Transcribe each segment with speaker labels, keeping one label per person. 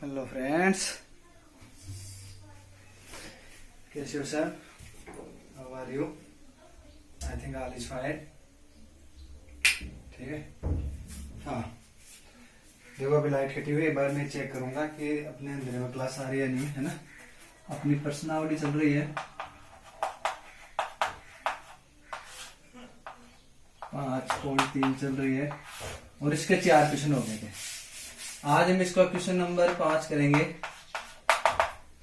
Speaker 1: Hello friends, कैसे हो sir? How are you? I think all is fine. ठीक है। हाँ, देखो अभी लाइट कटी हुई है। एक बार मैं चेक करूंगा कि अपने अंधेरे में क्लास आ रही है नहीं, है ना। अपनी पर्सनालिटी चल रही है। 5.3 चल रही है और इसके 4 क्वेश्चन हो गए थे। आज हम इसका क्वेश्चन नंबर 5 करेंगे।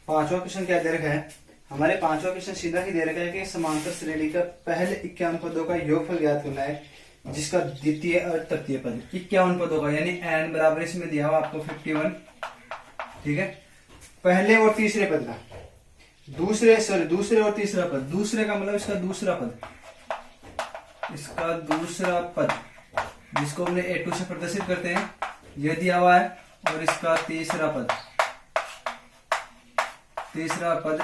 Speaker 1: पांचवा क्वेश्चन क्या दे रखा है हमारे? पांचवा क्वेश्चन सीधा ही दे रखा है कि समांतर श्रेणी का पहले 51 पदों का योगफल ज्ञात करना है, जिसका द्वितीय और तृतीय पद 51 पदों का, यानी n बराबर इसमें दिया हुआ आपको 51। ठीक है। पहले और तीसरे पद का, दूसरे और तीसरा पद, दूसरे का मतलब इसका दूसरा पद, इसका दूसरा पद जिसको हमने A2 से प्रदर्शित करते हैं, यह दिया हुआ है। और इसका तीसरा पद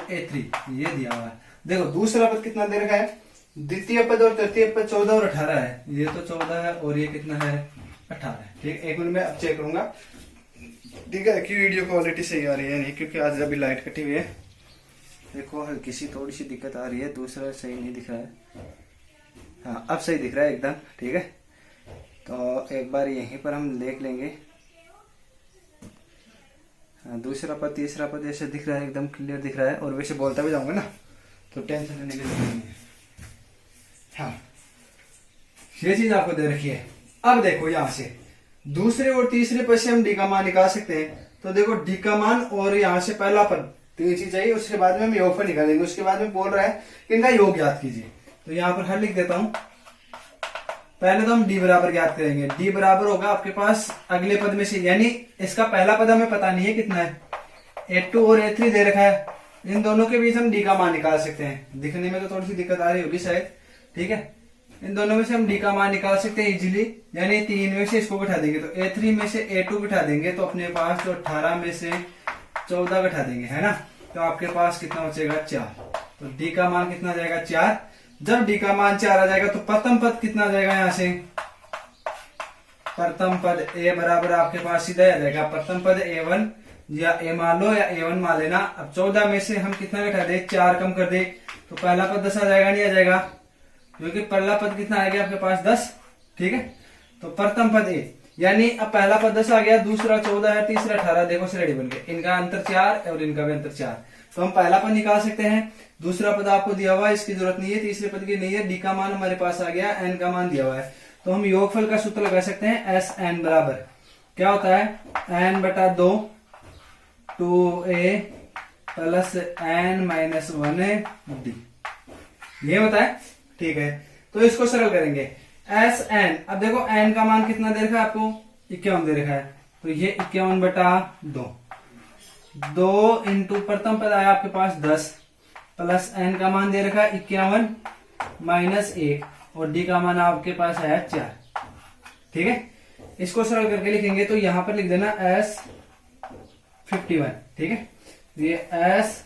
Speaker 1: A3 ये दिया हुआ है। देखो दूसरा पद कितना दे रखा है? द्वितीय पद और तृतीय पद 14 और 18 है। ये तो 14 है और ये कितना है? 18 है। ठीक है। एक मिनट में अब चेक करूंगा। ठीक है कि वीडियो क्वालिटी सही आ रही है नहीं, क्योंकि आज अभी लाइट कटी हुई है। देखो हल्की सी थोड़ी सी दिक्कत आ रही है, दूसरा सही नहीं दिख रहा है। हाँ अब सही दिख रहा है एकदम। ठीक है। तो एक बार यहीं पर हम देख लेंगे। हाँ, दूसरा पद तीसरा पद ऐसे दिख रहा है, एकदम क्लियर दिख रहा है। और वैसे बोलता भी जाऊंगा ना, तो टेंशन लेने की जरूरत नहीं है। हाँ, ये चीज आपको दे रखी है। अब देखो यहां से दूसरे और तीसरे पद से हम डी का मान निकाल सकते हैं। तो देखो डी का मान और यहाँ से पहला पद, तीन चीज चाहिए। उसके बाद में हम योगफल निकालेंगे। उसके बाद में बोल रहा है कि इनका योग ज्ञात कीजिए। तो यहाँ पर हल लिख देता हूं। पहले तो हम डी बराबर ज्ञात करेंगे। डी बराबर होगा आपके पास अगले पद में से, यानी इसका पहला पद हमें पता नहीं है कितना है। A2 और A3 दे रखा है। इन दोनों के बीच हम डी का मान निकाल सकते हैं। दिखने में तो थोड़ी सी दिक्कत आ रही होगी शायद। ठीक है। इन दोनों में से हम डी का मान निकाल सकते हैं इजीली, यानी 3 में से इसको घटा देंगे तो A3 में से A2 घटा देंगे तो अपने पास जो 18 में से 14 घटा देंगे, है ना। तो आपके पास कितना बचेगा? 4। तो डी का मान कितना जाएगा? 4। जब डी का मान 4 आ जाएगा तो प्रथम पद कितना जाएगा? यहां से प्रथम पद A बराबर आपके पास सीधा आ जाएगा प्रथम पद A1, या A मान लो या A1 मान लेना। अब 14 में से हम कितना घटा दे? 4 कम कर दे तो पहला पद 10 आ जाएगा, नहीं आ जाएगा? क्योंकि पहला पद कितना आ गया आपके पास? 10। ठीक है। तो प्रथम पद A, यानी अब पहला पद 10 आ गया, दूसरा 14 है, तीसरा 18। देखो श्रेणी बन गए। इनका अंतर 4 और इनका भी अंतर 4। तो हम पहला पद निकाल सकते हैं। दूसरा पद आपको दिया हुआ है, इसकी जरूरत नहीं है। तीसरे पद की नहीं है। डी का मान हमारे पास आ गया, एन का मान दिया हुआ है। तो हम योगफल का सूत्र लगा सकते हैं। एस एन बराबर क्या होता है? एन बटा 2 2a plus N minus 1 D, ये होता है। ठीक है। तो इसको सरल करेंगे। एस एन, अब देखो एन का मान कितना दे रखा है आपको? 51 दे रखा है। तो ये 51 बटा 2 इंटू प्रथम पद आया आपके पास 10 प्लस एन का मान दे रखा है 51 माइनस 1 और डी का मान आपके पास आया 4। ठीक है। इसको सरल करके लिखेंगे तो यहां पर लिख देना एस 51। ठीक है। ये एस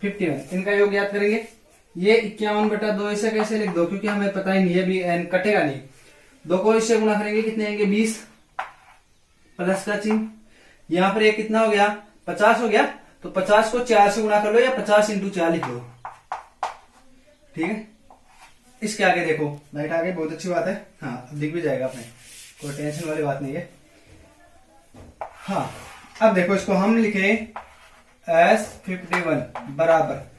Speaker 1: 51 इनका योग याद करेंगे। ये 51 बटा 2 ऐसे कैसे लिख दो? क्योंकि हमें पता ही नहीं है, अभी एन कटेगा नहीं। 2 को इससे गुणा करेंगे, कितने आएंगे? 20 प्लस का चिन्ह। यहां पर ये कितना हो गया? 50 हो गया। तो 50 को 4 से गुणा कर लो, या 50 इंटू 4 लिख लो। ठीक है। इसके आगे देखो लाइट आ गई, बहुत अच्छी बात है। हाँ दिख भी जाएगा अपने, कोई टेंशन वाली बात नहीं है। हाँ अब देखो इसको हम लिखे एस 51 बराबर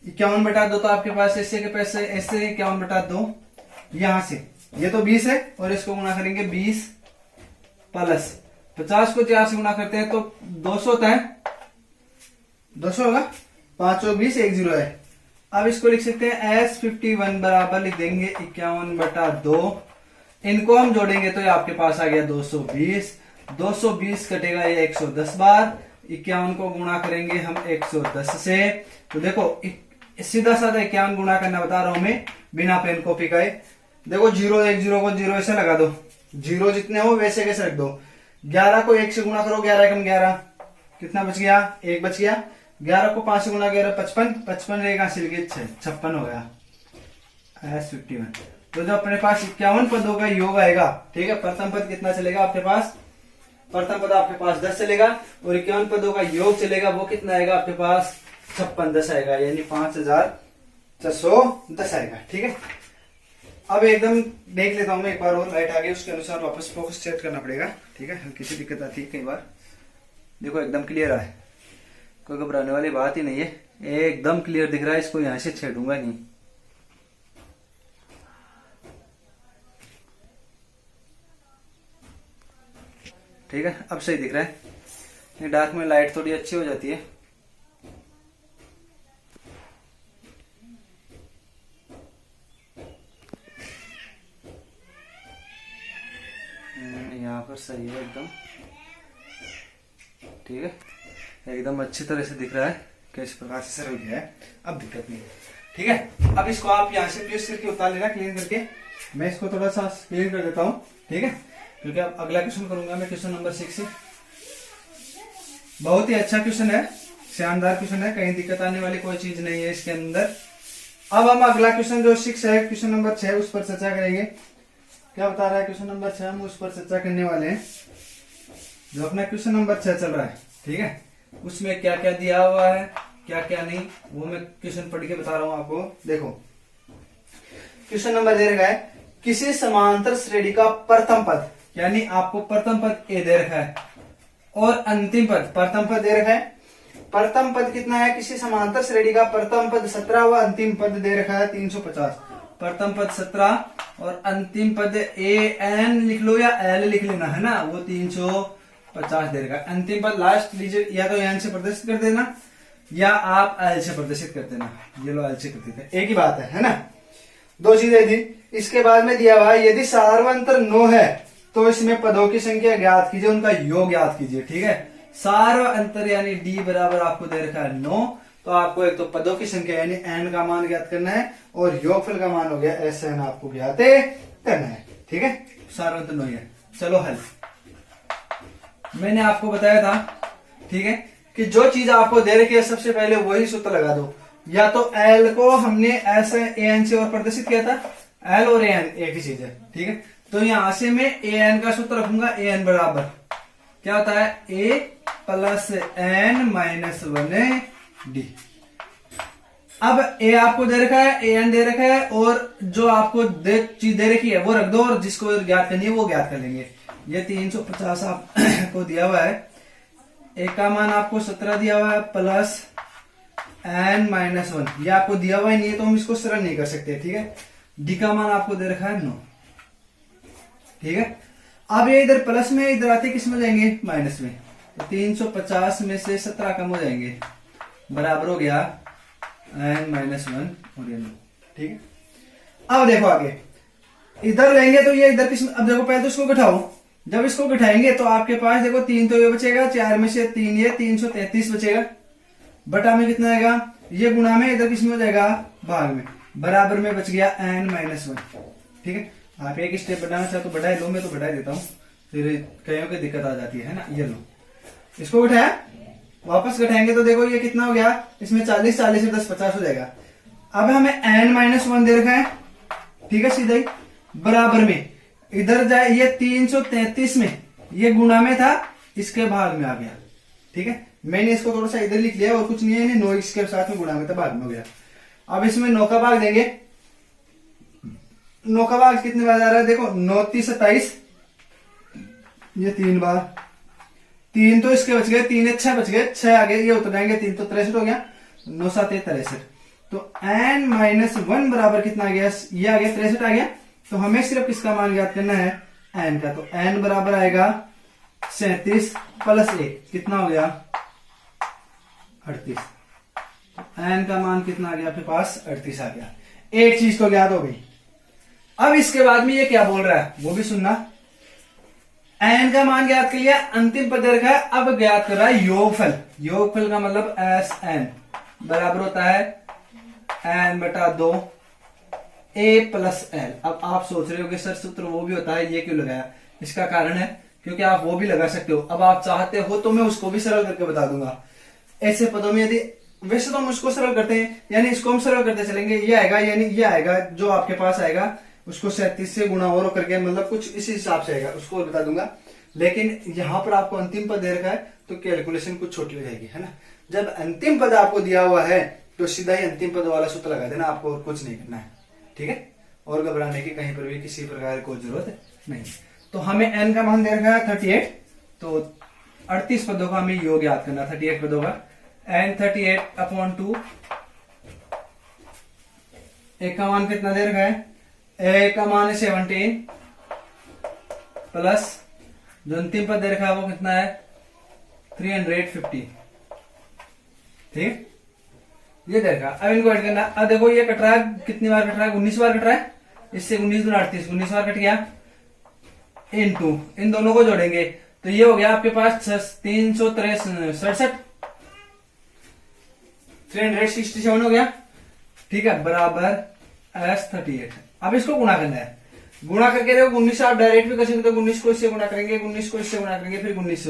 Speaker 1: 51 बटा 2। तो आपके पास ऐसे के पैसे ऐसे 51 बटा 2, यहां से ये तो 20 है और इसको गुणा करेंगे 20 प्लस 50 को 4 से गुणा करते हैं तो 200 होता है। 200 होगा। 5 और 20 1 0 है। अब इसको लिख सकते हैं एस 51 बराबर लिख देंगे 51 बटा 2। इनको हम जोड़ेंगे तो ये आपके पास आ गया 220। 220 कटेगा ये 110 बार। 51 को गुणा करेंगे हम 110 से। तो देखो सीधा साधा 51 गुणा करना बता रहा हूं मैं, बिना पेन कॉपी का। देखो 0 1 0 को 0 ऐसे लगा दो। 0 जितने हो वैसे कैसे रख दो। 11 को 1 से गुणा करो, 11 कम 11 कितना बच गया? 1 बच गया। 11 को 5 से गुणा 11 55 55 रहेगा, सिल के 56 हो गया एस 51। तो जो अपने पास 51 पदों का योग आएगा, ठीक है, प्रथम पद कितना चलेगा आपके पास? प्रथम पद आपके पास 10 चलेगा और 51 पदों का योग चलेगा, वो कितना आएगा आपके पास 5610 आएगा, यानी 5410 आएगा। ठीक है, अब एकदम देख लेता हूं मैं एक बार और, लाइट आ गई, उसके अनुसार वापस फोकस सेट करना पड़ेगा। ठीक है, हल्की सी दिक्कत आती है कई बार। देखो एकदम क्लियर है, कोई घबराने वाली बात ही नहीं है, एकदम क्लियर दिख रहा है, इसको यहां से छेड़ूंगा नहीं। ठीक है, अब सही दिख रहा है, ये डार्क में लाइट थोड़ी अच्छी हो जाती है। यहाँ पर सही है एकदम। ठीक है, एकदम अच्छी तरह से दिख रहा है कि इस प्रकार से सर्व किया है, अब दिक्कत नहीं है। ठीक है, अब इसको आप यहाँ से प्रेस करके उतार लेना, क्लीन करके। मैं इसको थोड़ा सा क्लीन कर देता हूँ। ठीक है, क्योंकि अब अगला क्वेश्चन करूंगा मैं, क्वेश्चन नंबर 6 से। बहुत ही अच्छा क्वेश्चन है, शानदार क्वेश्चन है, कहीं दिक्कत आने वाली कोई चीज नहीं है इसके अंदर। अब हम अगला क्वेश्चन जो 6 है, क्वेश्चन नंबर 6, उस पर चर्चा करेंगे। क्या बता रहा है क्वेश्चन नंबर 6, हम उस पर चर्चा करने वाले हैं। जो अपना क्वेश्चन नंबर 6 चल रहा है, ठीक है, उसमें क्या क्या दिया हुआ है, क्या क्या नहीं, वो मैं क्वेश्चन पढ़ के बता रहा हूं आपको। देखो क्वेश्चन नंबर दे रखा है, किसी समांतर श्रेणी का प्रथम पद, यानी आपको प्रथम पद ए दे रखा है और अंतिम पद, प्रथम पद दे रखा है। प्रथम पद कितना है किसी समांतर श्रेणी का? प्रथम पद 17 व अंतिम पद दे रखा है 350। प्रथम पद 17 और अंतिम पद ए एन लिख लो या एल लिख लेना, है ना, वो 350 दे रखा है। अंतिम पद लास्ट लीजिए, या तो एन से प्रदर्शित कर देना या आप एल से प्रदर्शित कर देना। ये लो एल से कर देते, एक ही बात है ना। दो चीजें थी। इसके बाद में दिया हुआ है, यदि सार्वंतर 9 है तो इसमें पदों की संख्या ज्ञात कीजिए, उनका योग ज्ञात कीजिए। ठीक है, सार्व अंतर यानी डी बराबर आपको दे रखा है 9, तो आपको एक तो पदों की संख्या यानी एन का मान ज्ञात करना है और योगफल का मान हो गया एस एन आपको ज्ञात करना है। ठीक है, सार्वंतर 9 है। चलो हल, मैंने आपको बताया था, ठीक है, कि जो चीज आपको दे रखी है सबसे पहले वही सूत्र लगा दो। या तो एल को हमने ऐसे ए एन से और प्रदर्शित किया था, एल और ए एन एक ही चीज है। ठीक है, तो यहां से मैं ए एन का सूत्र रखूंगा, ए एन बराबर क्या होता है, ए प्लस एन माइनस 1 डी। अब ए आपको दे रखा है, ए एन दे रखा है, और जो आपको चीज दे रखी है वो रख दो, और जिसको ज्ञात करनी है वो ज्ञात कर लेंगे। ये 350 आपको दिया हुआ है, ए का मान आपको 17 दिया हुआ है प्लस एन माइनस 1, ये आपको दिया हुआ ही नहीं है तो हम इसको सरल नहीं कर सकते। ठीक है, डी का मान आपको दे रखा है 9। ठीक है, अब ये इधर प्लस में, इधर आते किस में जाएंगे, माइनस में, तो 350 में से 17 कम हो जाएंगे, बराबर हो गया एन माइनस 1 और ये 9। ठीक है, अब देखो आगे इधर लेंगे तो ये इधर किस, अब देखो पहले तो इसको घटाओ, जब इसको घटाएंगे तो आपके पास देखो 3 तो ये बचेगा, 4 में से 3 ये 333 बचेगा, बटा में कितना आएगा, ये गुणा में इधर किस में हो जाएगा, भाग में, बराबर में बच गया एन माइनस 1। ठीक है, आप एक स्टेप बढ़ाना चाहो तो बढ़ाई लो, मैं तो बढ़ा देता हूँ, फिर कईयों की दिक्कत आ जाती है ना। ये लो, इसको उठाया, वापस घटाएंगे तो देखो ये कितना हो गया, इसमें 40 40 से 10 50 हो जाएगा। अब हमें एन माइनस 1 दे रखा है, ठीक है, सीधा ही बराबर में इधर जाए, ये 333 में, ये गुणा में था, इसके भाग में आ गया। ठीक है, मैंने इसको थोड़ा सा इधर लिख लिया और कुछ नहीं है, 9 इसके साथ में गुणा में था, भाग में हो गया। अब इसमें 9 का भाग देंगे, 9 का भाग कितने बार आ रहा है, देखो 9 3 27, ये 3 बार, 3 तो इसके बच गए, 3 6 बच गए, 6 आ गए, ये उतर जाएंगे, 3 तो 63 हो गया, 9 7 63, तो एन माइनस 1 बराबर कितना आ गया, ये आ गया 63 आ गया। तो हमें सिर्फ किसका मान ज्ञात करना है, एन का, तो एन बराबर आएगा 37 प्लस 1, कितना हो गया 38। एन का मान कितना आ गया आपके पास, 38 आ गया। एक चीज तो ज्ञात हो गई। अब इसके बाद में ये क्या बोल रहा है वो भी सुनना। एन का मान ज्ञात कर लिया, अंतिम पद रखा है, अब ज्ञात कर रहा है योगफल। योगफल का मतलब एस एन बराबर होता है एन बटा 2 ए प्लस एल। अब आप सोच रहे हो कि सर सूत्र वो भी होता है, ये क्यों लगाया? इसका कारण है क्योंकि आप वो भी लगा सकते हो। अब आप चाहते हो तो मैं उसको भी सरल करके बता दूंगा। ऐसे पदों में यदि, वैसे तो हम उसको सरल करते हैं, यानी इसको हम सरल करते चलेंगे, ये आएगा, यानी ये आएगा जो आपके पास आएगा, उसको 37 से गुणा और करके, मतलब कुछ इसी हिसाब से आएगा, उसको बता दूंगा। लेकिन यहाँ पर आपको अंतिम पद दे रखा है तो कैलकुलेशन कुछ छोटी हो जाएगी, है ना। जब अंतिम पद आपको दिया हुआ है तो सीधा ही अंतिम पद वाला सूत्र लगा देना, आपको और कुछ नहीं करना है, ठीक है। और घबराने की कहीं पर भी किसी प्रकार की जरूरत नहीं। तो हमें n का मान दे रखा है 38, तो 38 पदों का हमें योग याद करना, 38 पदों का n 38/2। एक का मान कितना दे रखा है, एक का मान है 17 प्लस जो अंतिम पद दे रखा है वो कितना है 350, ठीक, ये दे रखा। अब इनको ऐड करना। अब देखो ये कट रहा है, कितनी बार कट रहा है, 19 बार कट रहा है, इससे 19 दूना 38, 19 बार कट गया, इनटू इन दोनों को जोड़ेंगे तो ये हो गया आपके पास 367 367 हो गया, ठीक है, बराबर S38। अब इसको गुणा करना है, गुणा करके देखो 19 आप डायरेक्ट भी कर सकते हो, 19 को इससे गुणा करेंगे, 19 को इससे गुणा करेंगे, फिर 19।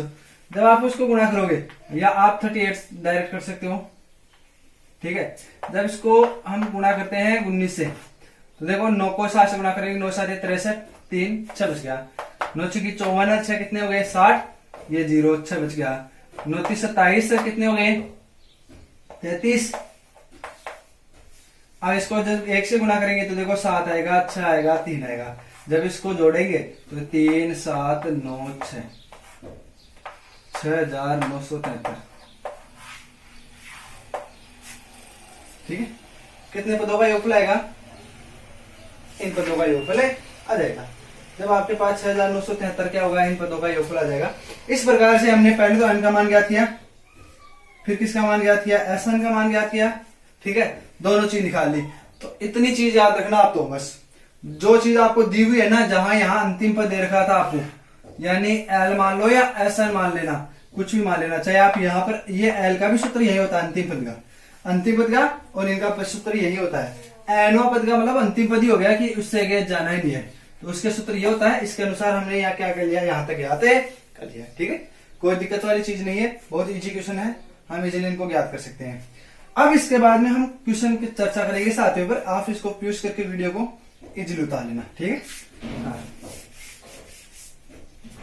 Speaker 1: जब आप उसको गुणा करोगे या आप 38 डायरेक्ट कर सकते हो, ठीक है। जब इसको हम गुणा करते हैं 19 से तो देखो 9 को 7 से गुणा करेंगे, 9 7 63, 3 6 बच गया, 9 की 54, 6 कितने हो गए 60, ये 0 6 बच गया, 9 3 27 कितने हो गए 33। अब इसको जब 1 से गुणा करेंगे तो देखो 7 आएगा, 6 आएगा, 3 आएगा। जब इसको जोड़ेंगे तो 3 7 9 6 6973, ठीक है। कितने पदों का योगफल आएगा, इन पदों का योगफल आ जाएगा। जब आपके पास 6973 क्या होगा, इन पदों का योगफल आ जाएगा। इस प्रकार से हमने पहले तो n का मान ज्ञात किया, फिर किसका मान ज्ञात किया, S1 का मान ज्ञात किया, ठीक है, दोनों चीज निकाल ली। तो इतनी चीज याद रखना आप तो बस, जो चीज आपको दी हुई है ना, जहां यहां अंतिम पद दे रखा था आपको, यानी L मान लो या SN मान लेना, कुछ भी मान लेना, चाहे आप यहाँ पर, ये L का भी सूत्र यही होता है अंतिम पद का, अंतिम पद का, और इनका सूत्र यही होता है। एनवा पद का मतलब अंतिम पद ही हो गया कि उससे आगे जाना ही नहीं है, तो उसके सूत्र ये होता है। इसके अनुसार हमने यहाँ क्या कर लिया, यहाँ तक याद कर लिया, ठीक है। कोई दिक्कत वाली चीज नहीं है, बहुत इजी क्वेश्चन है, हम इजीली इनको ज्ञात कर सकते हैं। अब इसके बाद में हम क्वेश्चन की चर्चा करेंगे साथियों पर, आप इसको प्यूज करके वीडियो को इजीली उतार लेना, ठीक है। हाँ,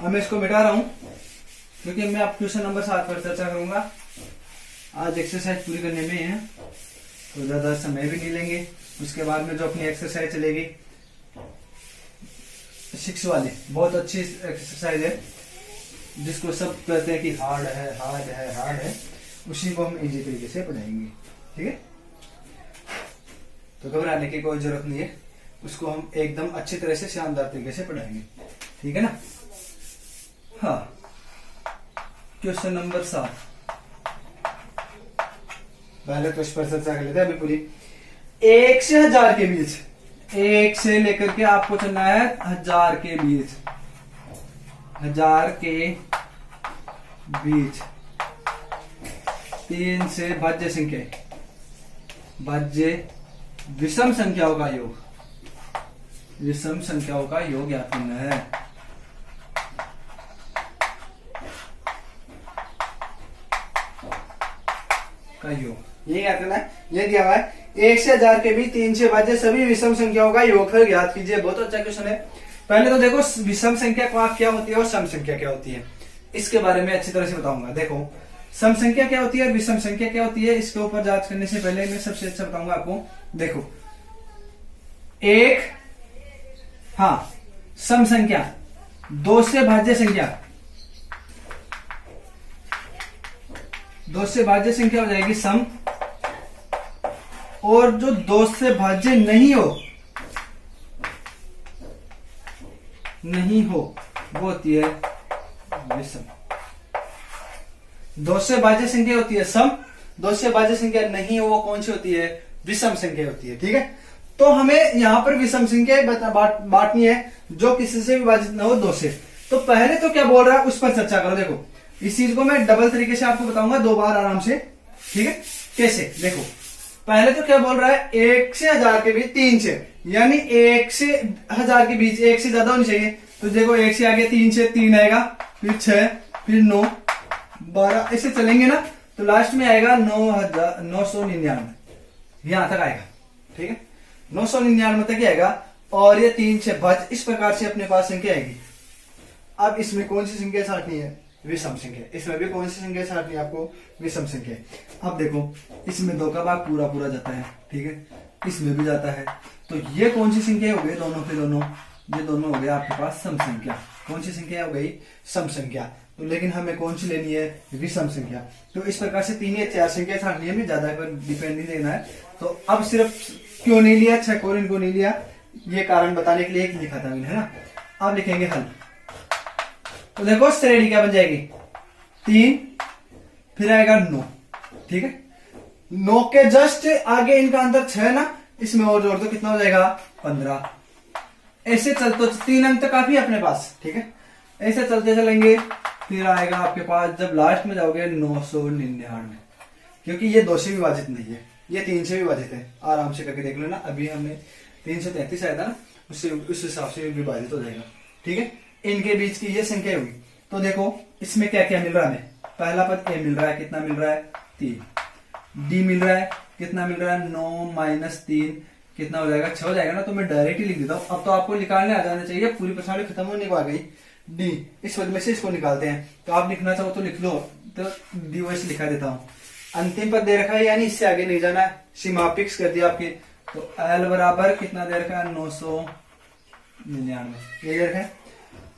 Speaker 1: अब मैं इसको मिटा रहा हूं क्योंकि मैं अब क्वेश्चन नंबर 7 पर चर्चा करूंगा। आज एक्सरसाइज पूरी करने में है तो ज्यादा समय भी नहीं लेंगे। उसके बाद में जो अपनी एक्सरसाइज चलेगी 6 वाली, बहुत अच्छी एक्सरसाइज है, जिसको सब कहते हैं कि हार्ड है, हार्ड है, हार्ड है, उसी को हम इजी तरीके से पढ़ाएंगे, ठीक है। तो घबराने की कोई जरूरत नहीं है, उसको हम एकदम अच्छी तरह से शानदार तरीके से पढ़ाएंगे, ठीक है ना। हाँ, क्वेश्चन नंबर 7, पहले तो इस पर चर्चा कर लेते हैं अभी पूरी। 1 से 1000 के बीच, 1 से लेकर के आपको चलना है 1000 के बीच, 1000 के बीच 3 से भाज्य संख्या, भाज्य विषम संख्याओं का योग, विषम संख्याओं का योग याद करना है। का योग ये याद करना है, ये दिया हुआ है 1 से 1000 के बीच 3 से भाज्य सभी विषम संख्याओं का योगफल ज्ञात कीजिए। बहुत अच्छा क्वेश्चन है। पहले तो देखो विषम संख्या क्या होती है और सम संख्या क्या होती है, इसके बारे में अच्छी तरह से बताऊंगा। देखो सम संख्या क्या होती है और विषम संख्या क्या होती है, इसके ऊपर जांच करने से पहले मैं सबसे अच्छा बताऊंगा आपको। देखो एक, हाँ, सम संख्या 2 से भाज्य संख्या, 2 से भाज्य संख्या हो जाएगी सम, और जो 2 से भाज्य नहीं हो वो होती है विषम। 2 से भाज्य संख्या होती है सम, 2 से भाज्य संख्या नहीं हो वो कौन सी होती है, विषम संख्या होती है, ठीक है। तो हमें यहां पर विषम संख्या बांटनी है जो किसी से विभाजित न हो 2 से। तो पहले तो क्या बोल रहा है उस पर चर्चा करो। देखो इस चीज को मैं डबल तरीके से आपको बताऊंगा 2 बार आराम से, ठीक है। कैसे, देखो पहले तो क्या बोल रहा है 1 से 1000 के बीच 3 से, यानी 1 से 1000 के बीच 1 से ज्यादा होनी चाहिए। तो देखो 1 से आगे 3 से 3 आएगा, फिर 6, फिर 9, 12, ऐसे चलेंगे ना, तो लास्ट में आएगा 999, यहां तक आएगा, ठीक है। 999 तक ही आएगा, और ये 3 से भाज्य, इस प्रकार से अपने पास संख्या आएगी।
Speaker 2: अब इसमें कौन सी संख्या छांटनी है? विषम संख्या। इसमें भी कौन सी संख्या छांटनी है आपको? विषम संख्या। अब देखो इसमें 2 का भाग पूरा पूरा जाता है, ठीक है, इसमें भी जाता है, तो ये कौन सी संख्या हो गई? दोनों के दोनों, ये दोनों हो गए आपके पास सम संख्या। कौन सी संख्या हो गई? सम संख्या। तो लेकिन हमें कौन सी लेनी है? विषम संख्या। तो इस प्रकार से 3 या 4 संख्या छांटनी है, हमें ज्यादा पर डिपेंड नहीं देना है। तो अब सिर्फ क्यों नहीं लिया 6 और इनको नहीं लिया, ये कारण बताने के लिए एक लिखा था मैंने, है ना। अब लिखेंगे हल। तो देखो श्रेणी क्या बन जाएगी? 3 फिर आएगा 9, ठीक है। 9 के जस्ट आगे इनका अंतर 6 ना, इसमें और जोड़ दो, कितना हो जाएगा? 15। ऐसे चलते 3 अंक तो काफी है अपने पास, ठीक है। ऐसे चलते चलेंगे, फिर आएगा आपके पास जब लास्ट में जाओगे 999, क्योंकि ये 2 से विभाजित नहीं है, ये 3 से विभाजित है। आराम से करके देख लो ना, अभी हमने 333 आया था ना, उससे उस हिसाब से विभाजित हो जाएगा, ठीक है। इनके बीच की ये संख्या हुई। तो देखो इसमें क्या क्या मिल रहा है हमें? पहला पद ए मिल रहा है, कितना मिल रहा है? 3। डी मिल रहा है, कितना मिल रहा है? 9 - 3 कितना हो जाएगा? 6 हो जाएगा ना। तो मैं डायरेक्ट ही लिख देता हूँ। अब तो आपको निकालने आ जाना चाहिए, पूरी प्रश्नावली खत्म होने को आ गई। डी, इस पद में से इसको निकालते हैं। तो आप लिखना चाहो तो लिख लो, तो डी वैसे लिखा देता हूँ। अंतिम पद दे रखा है, यानी इससे आगे नहीं जाना है, सीमा फिक्स कर दिया आपके। तो एल बराबर कितना दे रखा है? 999, ये दे रखा है।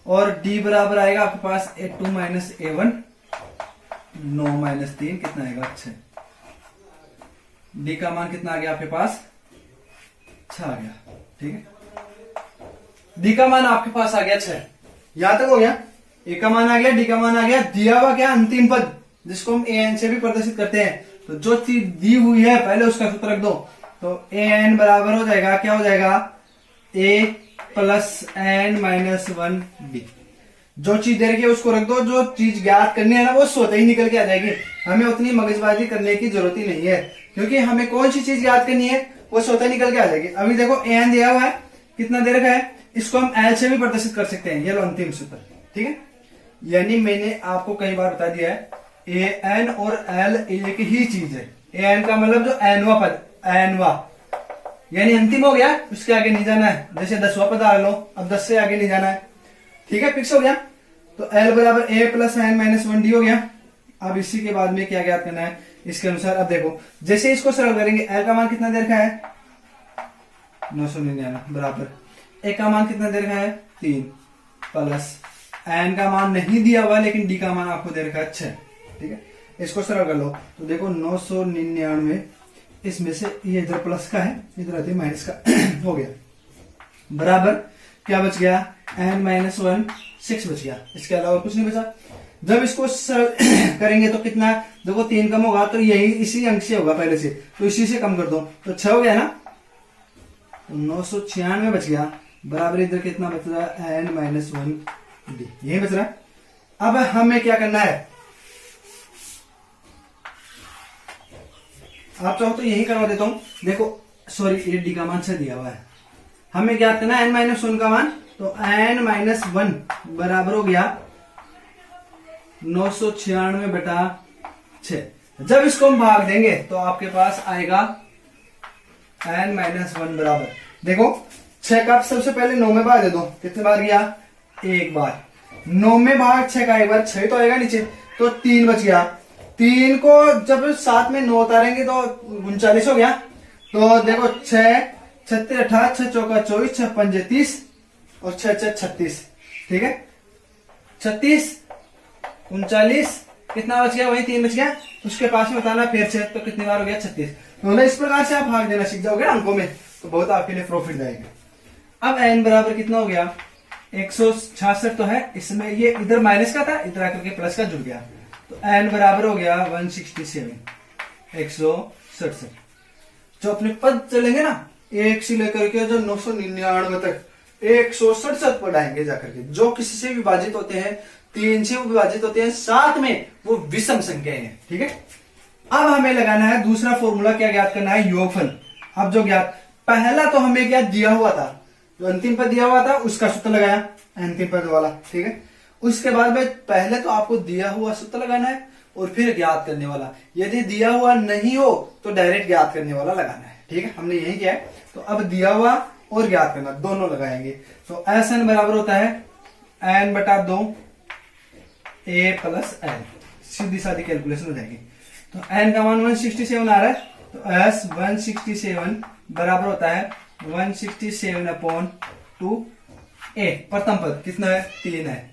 Speaker 2: और डी बराबर आएगा आपके पास A2 - A1, 9 - 3 कितना आएगा? 6। डी का मान कितना आ गया आपके पास? 6 आ गया, ठीक है। डी का मान आपके पास आ गया 6, यहां तक हो गया। ए का मान आ गया, डी का मान आ गया। दिया हुआ क्या? अंतिम पद, जिसको हम एन से भी प्रदर्शित करते हैं। तो जो चीज दी हुई है पहले उसका सूत्र रख दो। तो एन बराबर हो जाएगा, क्या हो जाएगा? ए + n - 1 डी। जो चीज दे रखी है उसको रख दो, जो चीज ज्ञात करनी है ना वो स्वतः ही निकल के आ जाएगी। हमें उतनी मगजबाजी करने की जरूरत ही नहीं है, क्योंकि हमें कौन सी चीज ज्ञात करनी है वो स्वतः निकल के आ जाएगी। अभी देखो एन दिया हुआ है, कितना दे रखा है, इसको हम एल से भी प्रदर्शित कर सकते हैं। ये लो अंतिम सूत्र, ठीक है। यानी मैंने आपको कई बार बता दिया है, ए एन और एल एक ही चीज है। ए एन का मतलब जो एनवा पद, एनवा यानी अंतिम हो गया, उसके आगे नहीं जाना है। जैसे 10वां पद आ लो, अब 10 से आगे नहीं जाना है, ठीक है, फिक्स हो गया। तो एल बराबर A + n - 1 डी हो गया। अब इसी के बाद में क्या ज्ञात करना है इसके अनुसार? अब देखो जैसे इसको सरल करेंगे, एल का मान कितना दे रखा है? 999 बराबर ए का मान कितना दे रखा है? 3 प्लस एन का मान नहीं दिया हुआ, लेकिन डी का मान आपको दे रखा है 6, ठीक है। इसको सरल कर लो तो देखो 999, इसमें से ये इधर प्लस का है, इधर आते माइनस का हो गया, बराबर क्या बच गया? n - 1 6 बच गया। इसके अलावा कुछ नहीं बचा। जब इसको सरल करेंगे तो कितना? देखो 3 कम होगा तो यही इसी अंक से होगा पहले से, तो इसी से कम कर दो तो 6 हो गया ना। तो 996 बच गया, बराबर इधर कितना बच रहा है? n - 1 डी, यही बच रहा है। अब हमें क्या करना है? आप चाहो तो यही करवा देता हूं। देखो सॉरी, ये डी का मान 6 दिया हुआ है, हमें क्या करना है? n - 1 का मान। तो n - 1 बराबर हो गया 996/6। जब इसको हम भाग देंगे तो आपके पास आएगा n - 1 बराबर, देखो 6 का सबसे पहले 9 में भाग दे दो, कितने बार गया? 1 बार। 9 में भाग 6 का 1 बार, 6 तो आएगा नीचे, तो 3 बच गया। 3 को जब साथ में 9 उतारेंगे तो 39 हो गया। तो देखो 6 36 18 6 चौका 24 6 पंजे 30 और 6 6 36, ठीक है। 36 39 कितना बच गया? वही 3 बच गया। उसके पास में बताना फिर से, तो कितनी बार हो गया? 36। तो इस प्रकार से आप भाग देना सीख जाओगे अंकों में, तो बहुत आपके लिए प्रॉफिट जाएगा। अब n बराबर कितना हो गया? 166 तो है, इसमें ये इधर माइनस का था, इधर आकर के प्लस का जुड़ गया, तो n बराबर हो गया 167 167। जो अपने पद चलेंगे ना 1 से लेकर के जो 999 तक 167 पद आएंगे जाकर के, जो किसी से विभाजित होते हैं, 3 से विभाजित होते हैं, साथ में वो विषम संख्या है, ठीक है। अब हमें लगाना है दूसरा फॉर्मूला, क्या ज्ञात करना है? योगफल। अब जो ज्ञात, पहला तो हमें क्या दिया हुआ था, जो अंतिम पद दिया हुआ था उसका सूत्र लगाया, अंतिम पद वाला, ठीक है। उसके बाद में पहले तो आपको दिया हुआ सूत्र लगाना है और फिर ज्ञात करने वाला। यदि दिया हुआ नहीं हो तो डायरेक्ट ज्ञात करने वाला लगाना है, ठीक है। हमने यही किया है। तो अब दिया हुआ और ज्ञात करना दोनों लगाएंगे। तो Sn बराबर होता है n बटा 2 a प्लस n, सीधी सादी कैलकुलेशन हो जाएगी। तो n का मान 167 आ रहा है, तो s 167 बराबर होता है 167 अपॉन 2 a। प्रथम पद कितना है 3 है,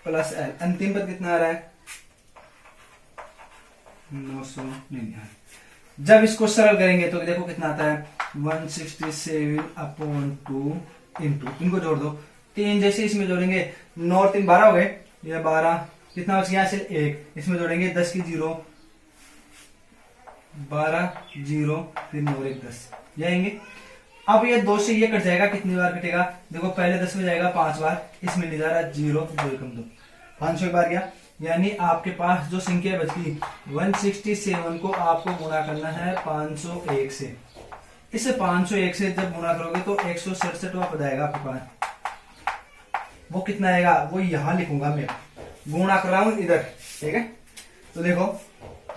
Speaker 2: प्लस l। अंतिम पद कितना आ रहा है 999। जब इसको सरल करेंगे तो देखो कितना आता है 167 अपॉन 2 इंटू, इनको जोड़ दो, 3 जैसे इसमें जोड़ेंगे 9 और 3 12 हो गए, ये 12 कितना बच गया से 1, इसमें जोड़ेंगे 10 की 0, 12 0 फिर 9 1 10 जाएंगे। अब ये 2 से ये कट जाएगा, कितनी बार कटेगा देखो, पहले 10 में जाएगा 5 बार, इसमें नहीं जा रहा 0 2 कम 2 500 बार गया। यानी आपके पास जो संख्या बची 167 को आपको गुणा करना है 501 से। इसे 501 से जब गुणा करोगे तो 167वां पद आएगा आपके पास। वो कितना आएगा वो यहां लिखूंगा मैं, गुणा कर रहा हूं इधर, ठीक है। तो देखो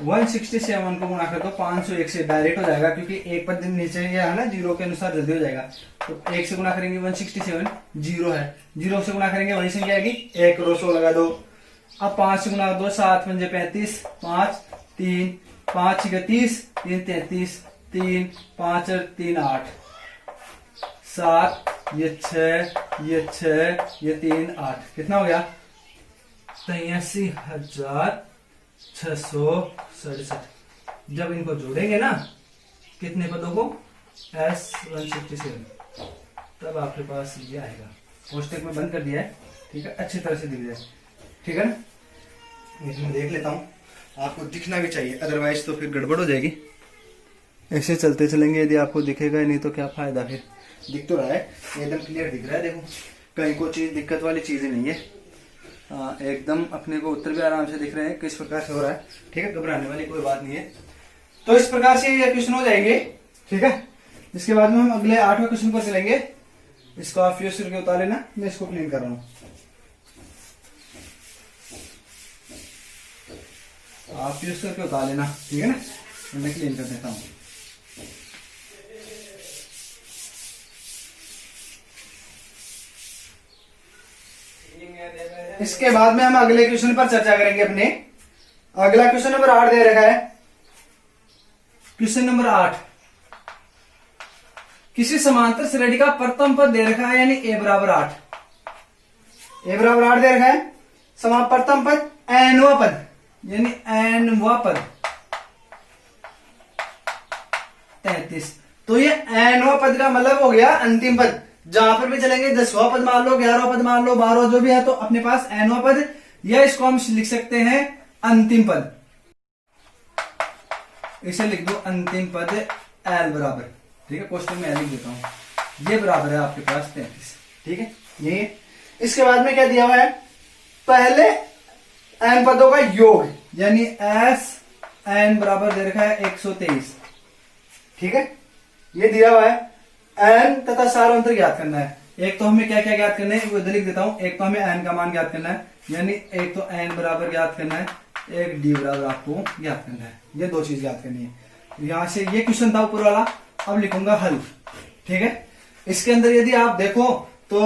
Speaker 2: 167 को गुणा कर दो 501 से, डायरेक्ट हो जाएगा क्योंकि एक पद नीचे है ना, 0 के अनुसार जल्दी हो जाएगा। तो 1 से गुणा करेंगे 167 0 है, 0 से गुणा करेंगे वही संख्या आएगी, 1 रो 100 लगा दो। अब 5 से गुणा कर दो, 7 पंजे 35, 5 3 5 6 30 3 33 3 5 3 8 7 ये 6 ये 6 ये 3 8, कितना हो गया 83,667। जब इनको जोड़ेंगे ना कितने पदों को S 167, तब आपके पास ये आएगा। कोष्टक में बंद कर दिया है, ठीक है, अच्छी तरह से दिख जाए, ठीक है ना। इसमें देख लेता हूं, आपको दिखना भी चाहिए, अदरवाइज तो फिर गड़बड़ हो जाएगी। ऐसे चलते चलेंगे, यदि आपको दिखेगा नहीं तो क्या फायदा। फिर दिख तो रहा है, एकदम क्लियर दिख रहा है, देखो कहीं कोई चीज दिक्कत वाली चीज नहीं है, एकदम अपने को उत्तर भी आराम से दिख रहे हैं किस प्रकार से हो रहा है, ठीक है, घबराने वाली कोई बात नहीं है। तो इस प्रकार से ये क्वेश्चन हो जाएंगे, ठीक है। इसके बाद में हम अगले 8वें क्वेश्चन पर चलेंगे। इसको आप यूज करके उतार लेना, मैं इसको क्लीन कर रहा हूं, आप यूज करके उतार लेना, ठीक है ना, मैं क्लीन कर देता हूं। इसके बाद में हम अगले क्वेश्चन पर चर्चा करेंगे अपने। अगला क्वेश्चन नंबर 8 दे रखा है। क्वेश्चन नंबर 8, किसी समांतर श्रेणी का प्रथम पद दे रखा है, यानी a बराबर 8, a बराबर 8 दे रखा है। प्रथम पद nवां पद, यानी nवां पद 33। तो ये nवां पद का मतलब हो गया अंतिम पद। जहां पर भी चलेंगे 10वां पद मान लो, 11वां पद मान लो, 12 जो भी है, तो अपने पास nवां पद, या इसको हम लिख सकते हैं अंतिम पद। इसे लिख दो अंतिम पद l बराबर, ठीक है, क्वेश्चन में लिख देता हूं, ये बराबर है आपके पास 33, ठीक है। ये इसके बाद में क्या दिया हुआ है, पहले n पदों का योग, यानी s n बराबर दे रखा है 123, ठीक है। ये दिया हुआ है n तथा सारांतर ज्ञात करना है। एक तो हमें क्या क्या ज्ञात करना है वो इधर लिख देता हूं। एक तो हमें n का मान ज्ञात करना है, यानी एक तो n बराबर ज्ञात करना है, एक d बराबर आपको ज्ञात करना है। ये दो चीज ज्ञात करनी है। यहां से ये क्वेश्चन था ऊपर वाला, अब लिखूंगा हल, ठीक है। इसके अंदर यदि आप देखो तो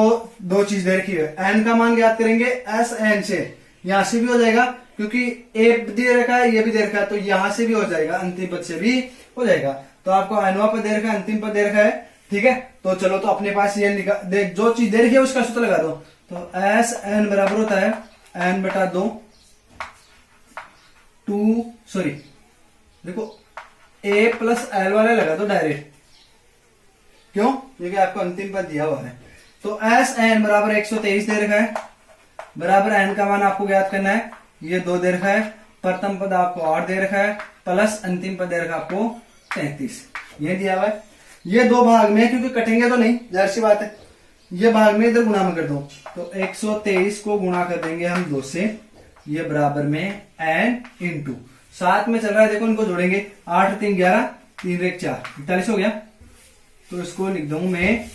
Speaker 2: दो चीज दे रखी है, n का मान ज्ञात करेंगे s n से, यहां से भी हो जाएगा क्योंकि a दे रखा है, ये भी दे रखा है, तो यहां से भी हो जाएगा, अंतिम पद से भी हो जाएगा। तो आपको nवां पद दे रखा है, अंतिम पद दे रखा है, ठीक है। तो चलो, तो अपने पास ये लिखा देख, जो चीज दे रखी है उसका सूत्र लगा दो। तो एस एन बराबर होता है n बटा 2 देखो a प्लस एल वाला लगा दो डायरेक्ट, क्यों, क्योंकि आपको अंतिम पद दिया हुआ है। तो एस एन बराबर 123 दे रखा है, बराबर n का मान आपको ज्ञात करना है, ये 2 दे रखा है, प्रथम पद आपको 8 दे रखा है, प्लस अंतिम पद दे रखा है आपको 33, ये दिया हुआ है। ये दो भाग में, क्योंकि कटेंगे तो नहीं, जाहिर सी बात है, ये भाग में इधर गुणा में कर दो, तो 123 को गुणा कर देंगे हम 2 से, ये बराबर में n इंटू साथ में चल रहा है, देखो इनको जोड़ेंगे, 8 3 11 3 1 4 41 हो गया। तो इसको लिख दूं मैं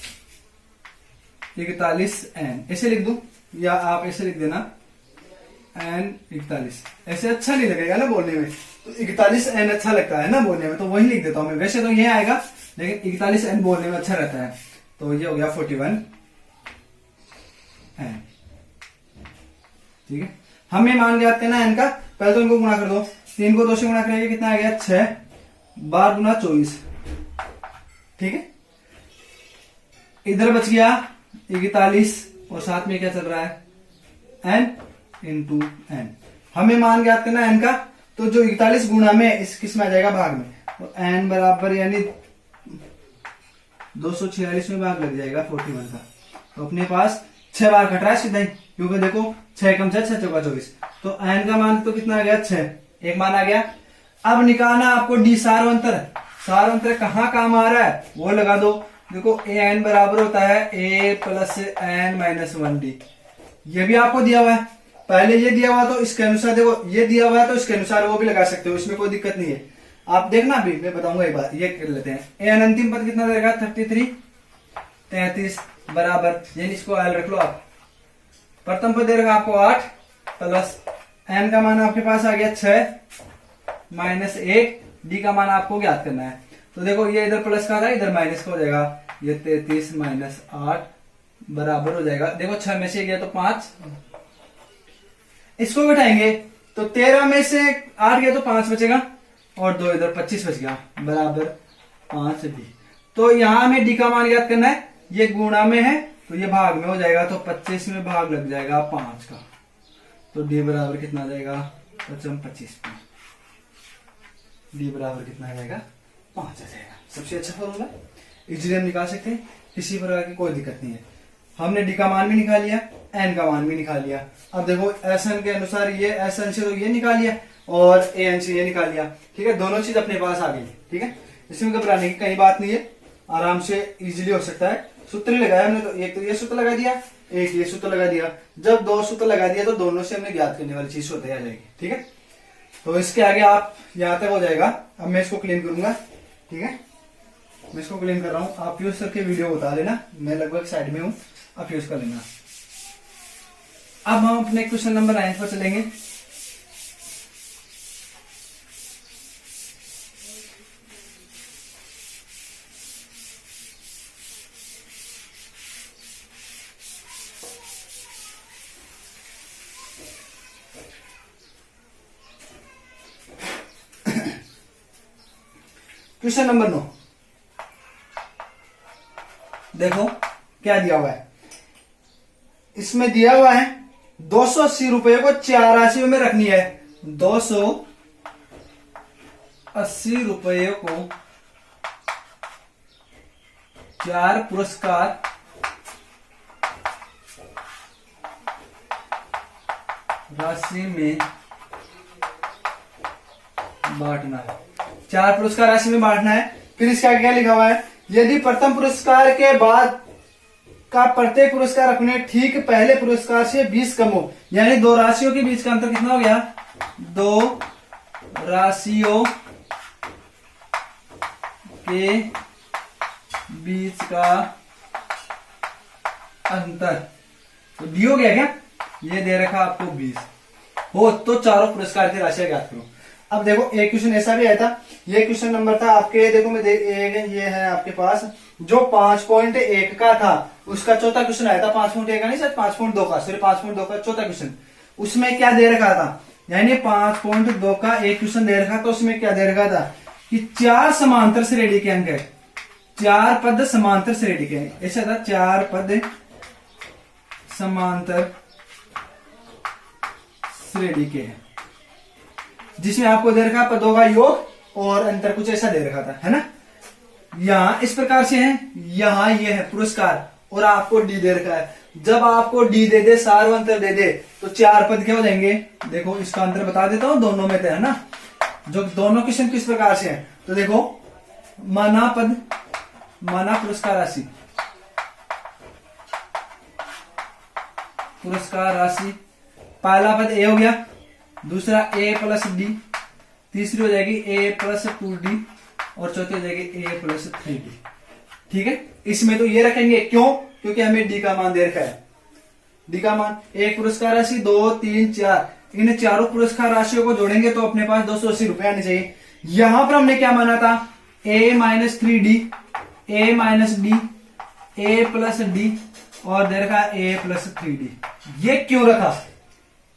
Speaker 2: 41n, ऐसे लिख दूं, या आप ऐसे लिख देना n 41, ऐसे अच्छा नहीं लगेगा ना बोलने में, तो 41n अच्छा लगता है ना बोलने में, तो वही लिख देता हूं मैं। वैसे तो ये आएगा, लेकिन 41n बोलने में अच्छा रहता है। तो ये हो गया 41, n। ठीक है, हमें मान ज्ञात करना है n का। पहले तो इनको गुणा कर दो, 3 को 2 से गुणा करेंगे कितना आ गया 6 12 गुना 24। ठीक है, इधर बच गया 41 और साथ में क्या चल रहा है n इंटू n। हमें मान ज्ञात करना है n का, तो जो 41 गुणा में इस किस में आ जाएगा भाग में, तो n बराबर यानी 246 में भाग लग जाएगा 41 का। तो अपने पास 6 बार कट रहा है सीधा ही, क्योंकि देखो 6 कम 6 6 चौका 24, तो n का मान तो कितना आ गया 6, एक मान आ गया। अब निकालना आपको डी सारवंतर। सारवंतर कहाँ काम आ रहा है वो लगा दो। देखो a n बराबर होता है a plus n minus 1d। ये भी आपको दिया हुआ है, पहले ये दिया हुआ तो इसके अनुसार, देखो ये दिया हुआ है तो इसके अनुसार वो भी लगा सकते हो, इसमें कोई दिक्कत नहीं है। आप देखना अभी मैं बताऊंगा एक बार, ये कर लेते हैं। a n अंतिम पद कितना देगा 33 बराबर, यानी इसको आयल रख लो आप। प्रथम पद दे रखा आपको 8 प्लस n का मान आपके पास आ गया 6 माइनस 1, d का मान आपको ज्ञात करना है। तो देखो ये इधर प्लस का था, इधर माइनस का हो जाएगा, ये 33 माइनस 8 बराबर हो जाएगा, देखो 6 में से गया तो 5, इसको घटाएंगे तो 13 में से 8 गया तो 5 बचेगा और 2 इधर 25 बच गया बराबर 5d। तो यहां हमें d का मान ज्ञात करना है, ये गुणा में है तो ये भाग में हो जाएगा, तो 25 में भाग लग जाएगा 5 का, तो d बराबर कितना आ जाएगा 25, d बराबर कितना आ जाएगा 5 आ जाएगा। सबसे अच्छा फॉर्मूला, इजीली हम निकाल सकते हैं, किसी प्रकार की कोई दिक्कत नहीं है। हमने डी का मान भी निकाल लिया, एन का मान भी निकाल लिया। अब देखो एस एन के अनुसार ये एस एन से तो ये निकाल लिया और ए एन से ये निकाल लिया। ठीक है, दोनों चीज अपने पास आ गई। ठीक है, इसमें घबराने की कहीं बात नहीं है, आराम से इजीली हो सकता है। सूत्र ही लगाया हमने, तो एक तो ये सूत्र लगा दिया, एक ये सूत्र लगा दिया। जब 2 सूत्र लगा दिया तो दोनों से हमने ज्ञात करने वाली चीज होते आ जाएगी। ठीक है, तो इसके आगे आप यहां तक हो जाएगा। अब मैं इसको क्लीन करूंगा। ठीक है, मैं इसको क्लीन कर रहा हूं, आप यूज करके वीडियो बता देना, मैं लगभग साइड में हूं, आप यूज कर लेना। अब हम अपने क्वेश्चन नंबर 9 पर चलेंगे। क्वेश्चन नंबर 9 देखो क्या दिया हुआ है। इसमें दिया हुआ है 280 रुपए को 4 राशियों में रखनी है। 280 रुपए को 4 पुरस्कार राशि में बांटना है। 4 पुरस्कार राशि में बांटना है। फिर इसका क्या लिखा हुआ है, यदि प्रथम पुरस्कार के बाद का प्रत्येक पुरस्कार अपने ठीक पहले पुरस्कार से 20 कम हो, यानी 2 राशियों के बीच का अंतर कितना हो गया, 2 राशियों के बीच का अंतर तो डी हो गया क्या, ये दे रखा आपको 20 हो तो चारों पुरस्कार की राशि ज्ञात करो। अब देखो एक क्वेश्चन ऐसा भी आया था, ये क्वेश्चन नंबर था आपके, देखो मैं ये है आपके पास जो 5.1 का था, उसका चौथा क्वेश्चन आया था। 5.1 का नहीं सर, 5.2 का, सॉरी 5.2 का चौथा क्वेश्चन। उसमें क्या दे रखा था, यानी 5.2 का एक क्वेश्चन दे रखा, तो उसमें क्या दे रखा था कि 4 समांतर श्रेणी के अंक है, 4 पद समांतर श्रेणी के हैं। ऐसा था 4 पद समांतर श्रेणी के हैं, जिसमें आपको दे रखा पदों का योग और अंतर कुछ ऐसा दे रखा था, है ना। यहां इस प्रकार से है, यहां ये है पुरस्कार और आपको डी दे रखा है। जब आपको डी दे दे, सार्वंतर दे दे, तो 4 पद क्या हो जाएंगे। देखो इसका अंतर बता देता हूं दोनों में, है ना, जो दोनों क्वेश्चन किस प्रकार से है। तो देखो माना पद, माना पुरस्कार राशि, पुरस्कार राशि, पहला पद ए हो गया, दूसरा ए प्लस डी, तीसरी हो जाएगी ए प्लस 2d और चौथी हो जाएगी ए प्लस 3d। ठीक है, इसमें तो ये रखेंगे, क्यों, क्योंकि हमें डी का मान दे रखा है। डी का मान एक पुरस्कार राशि 2 3 4, इन चारों पुरस्कार राशियों को जोड़ेंगे तो अपने पास 280 रुपए आने चाहिए। यहां पर हमने क्या माना था, a minus 3d, a minus D, a plus D और दे रखा ए प्लस 3d। ये क्यों रखा,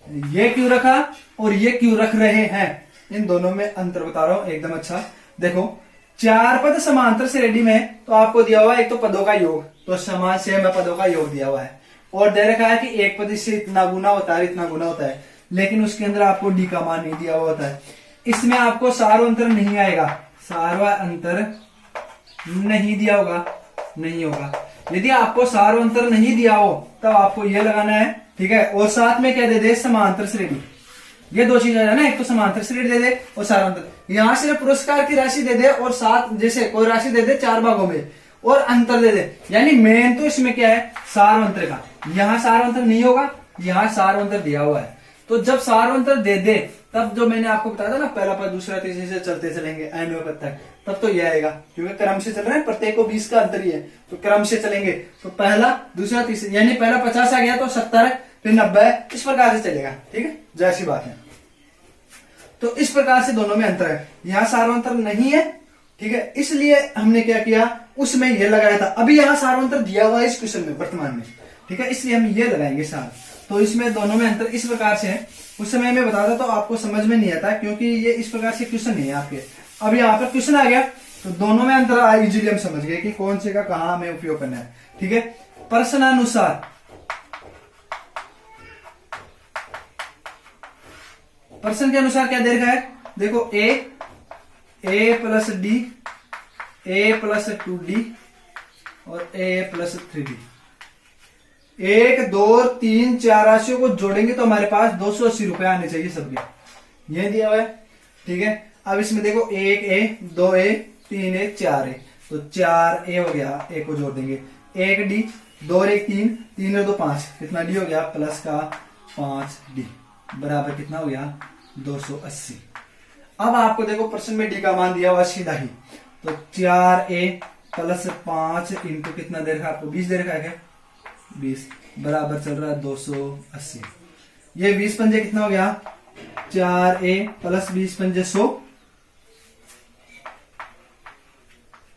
Speaker 2: ये क्यों रखा और ये क्यों रख रहे हैं, इन दोनों में अंतर बता रहा हूं एकदम अच्छा। देखो 4 पद समांतर श्रेणी में तो आपको दिया हुआ है एक तो पदों का योग, तो समान सेम पदों का योग दिया हुआ है, और दे रखा है कि एक पद इससे इतना गुना होता है, इतना गुना होता है, लेकिन उसके अंदर आपको डी का मान नहीं दिया हुआ होता है। इसमें आपको सार्वंतर नहीं आएगा, सार्वंतर नहीं दिया होगा, नहीं होगा। यदि आपको सार्वंतर नहीं दिया हो तब आपको यह लगाना है, ठीक है। और साथ में क्या दे दे, समांतर श्रेणी। ये दो चीजें है ना, एक तो समांतर श्रेणी दे दे और सार्वंतर। यहां से पुरस्कार की राशि दे दे और साथ जैसे कोई राशि दे दे 4 भागों में और अंतर दे दे, यानी मेन तो इसमें क्या है, सार्वंतर का। यहां सार्वंतर नहीं होगा, यहां सार्वंतर दिया हुआ है। तो जब सार्वंतर दे दे तब जो मैंने आपको बताया था ना, पहला पद दूसरा तीसरे से चलते चलेंगे एनवें पद तक, तब तो यह आएगा, क्योंकि क्रम से चल रहे हैं, प्रत्येक को 20 का अंतर ही है, तो क्रम से चलेंगे। तो पहला दूसरा तीसरा, यानी पहला 50 आ गया तो 70 फिर 90, इस प्रकार से चलेगा, ठीक है, जैसी बात है। तो इस प्रकार से दोनों में अंतर है, यहां सार्वंतर नहीं है, ठीक है, इसलिए हमने क्या किया, उसमें यह लगाया था। अभी यहां सार्वंतर दिया हुआ है इस क्वेश्चन में वर्तमान में, ठीक है, इसलिए हम ये लगाएंगे सार। तो इसमें दोनों में अंतर इस प्रकार से है। उस समय में बताता तो आपको समझ में नहीं आता, क्योंकि ये इस प्रकार से क्वेश्चन नहीं है आपके। अब यहाँ पर क्वेश्चन आ गया तो दोनों में अंतर इजीली हम समझ गए कि कौन से का कहां हमें उपयोग करना है, ठीक है। प्रश्नानुसार प्रश्न के अनुसार क्या दे रखा है, देखो ए प्लस डी, ए प्लस 2d और ए प्लस 3d। 1 2 3 4 राशियों को जोड़ेंगे तो हमारे पास 280 रुपए आने चाहिए सबके, ये दिया हुआ है, ठीक है। अब इसमें देखो 1a 2a 3a 4a, तो 4a हो गया, a को जोड़ देंगे, 1d 2 और 1 3, 3 और 2 5, कितना d हो गया, प्लस का 5d बराबर कितना हो गया, 280। अब आपको देखो प्रश्न में डी का मान दिया हुआ सीधा ही, तो 4a प्लस 5 इंटू कितना दे रखा है आपको, 20 दे रखा है क्या, 20 बराबर चल रहा है 280। ये 20 पंजे कितना हो गया, 4a प्लस 20 पंजे 100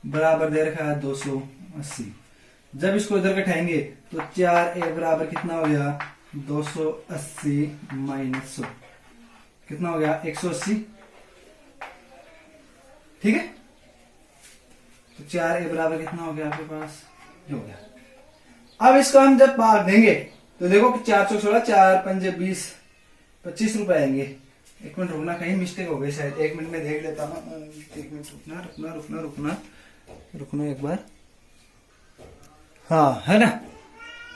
Speaker 2: बराबर दे रखा है 280। जब इसको इधर घटाएंगे तो 4a बराबर कितना हो गया, 280 माइनस 100 कितना हो गया, 180, ठीक है। तो 4a बराबर कितना हो गया आपके पास, हो गया। अब इसको हम जब भाग देंगे तो देखो कि 4 चौक 16, 4 पंजे 20, 25 रुपए आएंगे। एक मिनट रुकना, कहीं मिस्टेक हो गई शायद, 1 मिनट में देख लेता हूँ, 1 मिनट रुकना रुकना रुकना रुकना रुकना एक बार, हाँ है ना,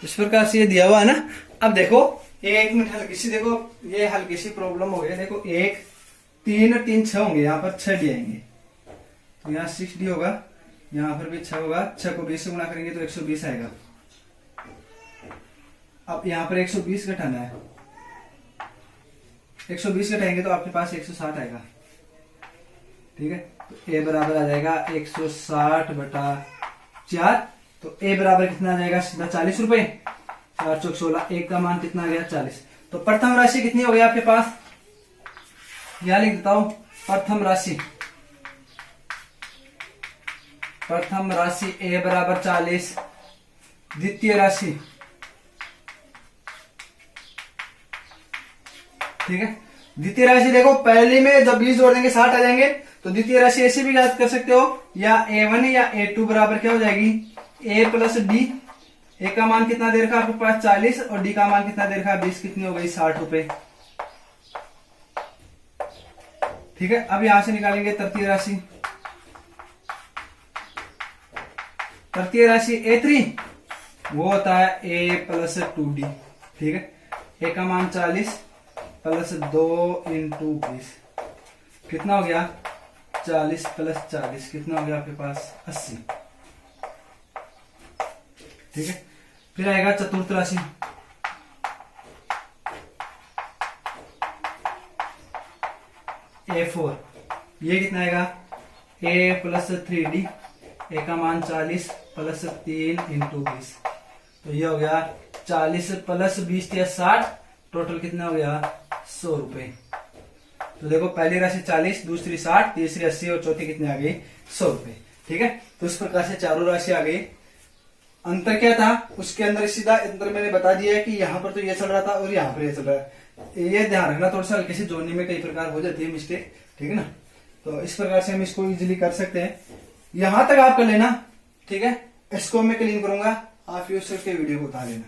Speaker 2: इस प्रकार से ये दिया हुआ है ना। अब देखो 1 मिनट हल्की सी, देखो ये हल्की सी प्रॉब्लम हो गई, देखो 1 3 और 3 6 होंगे, यहाँ पर 6 डी आएंगे, तो यहाँ 6d होगा, यहाँ पर भी 6 होगा, 6 को 20 से गुणा करेंगे तो 120 आएगा। अब यहाँ पर 120 घटाना है, 120 घटाएंगे तो आपके पास 160 आएगा, ठीक है। तो a बराबर आ जाएगा 160 बटा 4, तो a बराबर कितना आ जाएगा, सीधा 40 रुपए, 4 चौक 16, 1 का मान कितना आ गया, 40। तो प्रथम राशि कितनी हो गई आपके पास, यहां लिख देता हूं, प्रथम राशि a बराबर 40, द्वितीय राशि, ठीक है। द्वितीय राशि देखो पहली में जब 20 जोड़ देंगे 60 आ जाएंगे, तो द्वितीय राशि ऐसे भी याद कर सकते हो, या a1 या a2 बराबर क्या हो जाएगी, a प्लस डी। a का मान कितना दे रखा आपके पास 40 और d का मान कितना दे रखा 20, कितनी हो गई 60 रुपए, ठीक है। अब यहां से निकालेंगे तृतीय राशि, तृतीय राशि a3, वो होता है a प्लस 2d, ठीक है। a का मान 40 प्लस 2 इंटू 20, कितना हो गया, 40 प्लस 40 कितना हो गया आपके पास 80, ठीक है। फिर आएगा चतुर्थ राशि, a4, ये कितना आएगा, a प्लस 3d, a का मान 40 प्लस 3 इंटू 20, तो ये हो गया 40 प्लस 20 या 60, टोटल कितना हो गया 100 रुपए। तो देखो पहली राशि 40, दूसरी 60, तीसरी 80 और चौथी कितनी आ गई 100 रुपए, ठीक है। तो इस प्रकार से चारों राशि आ गई। अंतर क्या था उसके अंदर, सीधा अंतर मैंने बता दिया है कि यहाँ पर तो ये चल रहा था और यहाँ पर ये चल रहा है। ये ध्यान रखना, थोड़ा सा हल्के से जोड़ने में कई प्रकार हो जाती है मिस्टेक, ठीक है ना। तो इस प्रकार से हम इसको इजीली कर सकते हैं। यहां तक आप कर लेना, ठीक है। इसको मैं क्लीन करूंगा, आप यूज करके वीडियो को उतार लेना।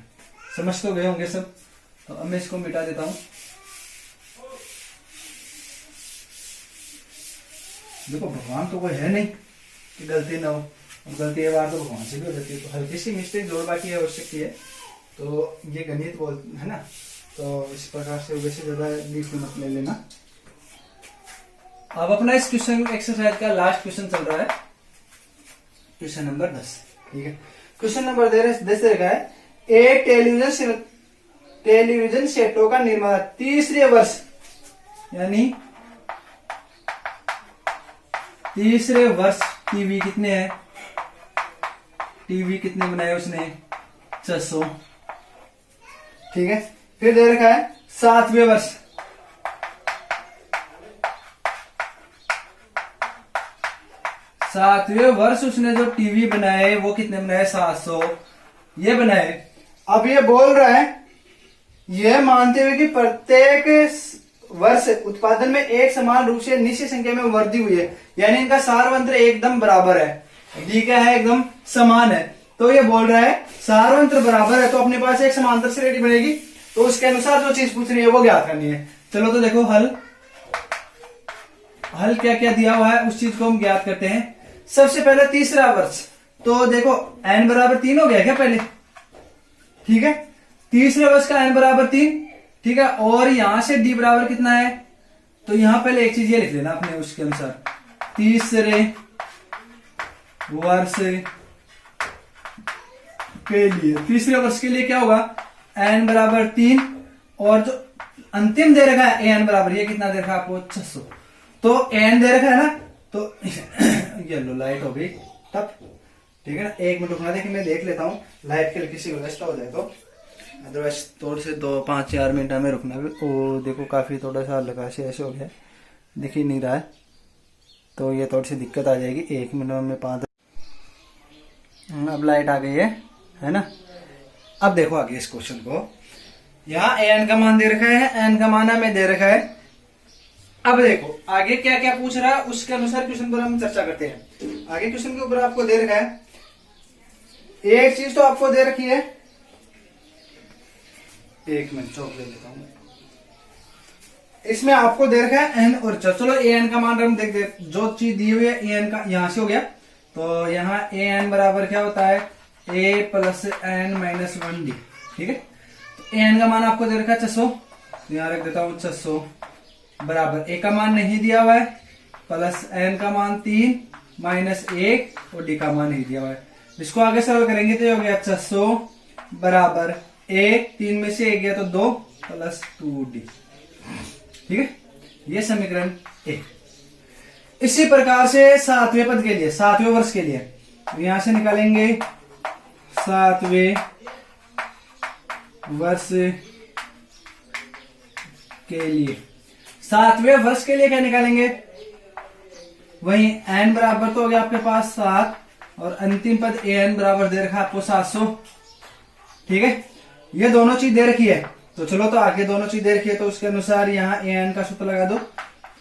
Speaker 2: समझ तो गए होंगे सब। तो अब मैं इसको मिटा देता हूं। देखो भगवान तो कोई है नहीं कि गलती ना हो, और गलती एक बार तो भगवान से भी हो जाती है। तो हल्की सी मिस्टेक जोड़ बाकी है आवश्यक है। तो ये गणित बोल है ना, तो इस प्रकार से वैसे ज्यादा डीप मत ले लेना। अब अपना इस क्वेश्चन एक्सरसाइज का लास्ट क्वेश्चन चल रहा है, क्वेश्चन नंबर 10, ठीक है। क्वेश्चन नंबर 10 रखा है, एक टेलीविजन सेटों का निर्माण तीसरे वर्ष, यानी तीसरे वर्ष टीवी कितने हैं, टीवी कितने बनाए उसने, 600, ठीक है। फिर दे रखा है 7वें वर्ष, 7वें वर्ष उसने जो टीवी बनाए वो कितने बनाए, 700 ये बनाए। अब ये बोल रहा है, ये मानते हुए कि प्रत्येक वर्ष उत्पादन में एक समान रूप से निश्चित संख्या में वृद्धि हुई है, यानी इनका सारवंत्र एकदम बराबर है, डी क्या है एकदम समान है। तो ये बोल रहा है सारवंत्र बराबर है, तो अपने पास एक समांतर श्रेणी बनेगी, तो उसके अनुसार जो चीज पूछ रही है वो ज्ञात करनी है। चलो तो देखो हल क्या क्या दिया हुआ है उस चीज को हम ज्ञात करते हैं। सबसे पहले तीसरा वर्ष, तो देखो n बराबर 3 हो गया क्या पहले, ठीक है। तीसरे वर्ष का n बराबर 3, ठीक है। और यहां से d बराबर कितना है, तो यहां पहले एक चीज ये लिख लेना अपने उसके अनुसार, तीसरे वर्ष के लिए, तीसरे वर्ष के लिए क्या होगा, n बराबर 3, और जो अंतिम दे रखा है an बराबर, ये कितना दे रखा है आपको, 600। तो n दे रखा है ना, तो येलो लाइट हो गई तब, ठीक है ना। 1 मिनट रुकना, देखिए मैं देख लेता हूँ लाइट के किसी व्यवस्था हो जाए तो, अदरवाइज थोड़े से 2-5-4 मिनट हमें रुकना भी। ओ देखो काफी थोड़ा सा हल्का से ऐसे हो गया, दिख ही नहीं रहा है, तो ये थोड़ी सी दिक्कत आ जाएगी। 1 मिनट में 5, अब लाइट आ गई है ना। अब देखो आगे इस क्वेश्चन को, यहाँ एन का मान दे रखा है, एन का मान हमें दे रखा है। अब देखो आगे क्या क्या पूछ रहा है उसके अनुसार क्वेश्चन पर हम चर्चा करते हैं। आगे क्वेश्चन के ऊपर आपको दे रखा है, एक चीज तो आपको दे रखी है, 1 मिनट चौक ले लेता हूं। इसमें आपको दे रखा है एन और चलो ए एन का मान हम देख दे, जो चीज दी हुई है ए एन का यहां से हो गया, तो यहाँ ए एन बराबर क्या होता है, ए प्लस एन माइनस 1 डी, ठीक है। तो ए एन का मान आपको दे रखा है 600, यहां रख देता हूं 600 बराबर, ए का मान नहीं दिया हुआ है, प्लस एन का मान 3 माइनस 1 और डी का मान नहीं दिया हुआ है। इसको आगे सरल करेंगे तो ये हो गया 600 बराबर 1, 3 में से 1 गया तो 2 प्लस 2d, ठीक है। ये समीकरण 1। इसी प्रकार से 7वें पद के लिए, 7वें वर्ष के लिए यहां से निकालेंगे 7वें वर्ष के लिए, 7वें वर्ष के लिए क्या निकालेंगे, वही n बराबर तो हो गया आपके पास 7, और अंतिम पद ए एन बराबर दे रखा आपको 700, ठीक है। ये दोनों चीज दे रखी है, तो चलो तो आगे दोनों चीज दे रखी है, तो उसके अनुसार यहाँ ए एन का सूत्र लगा दो,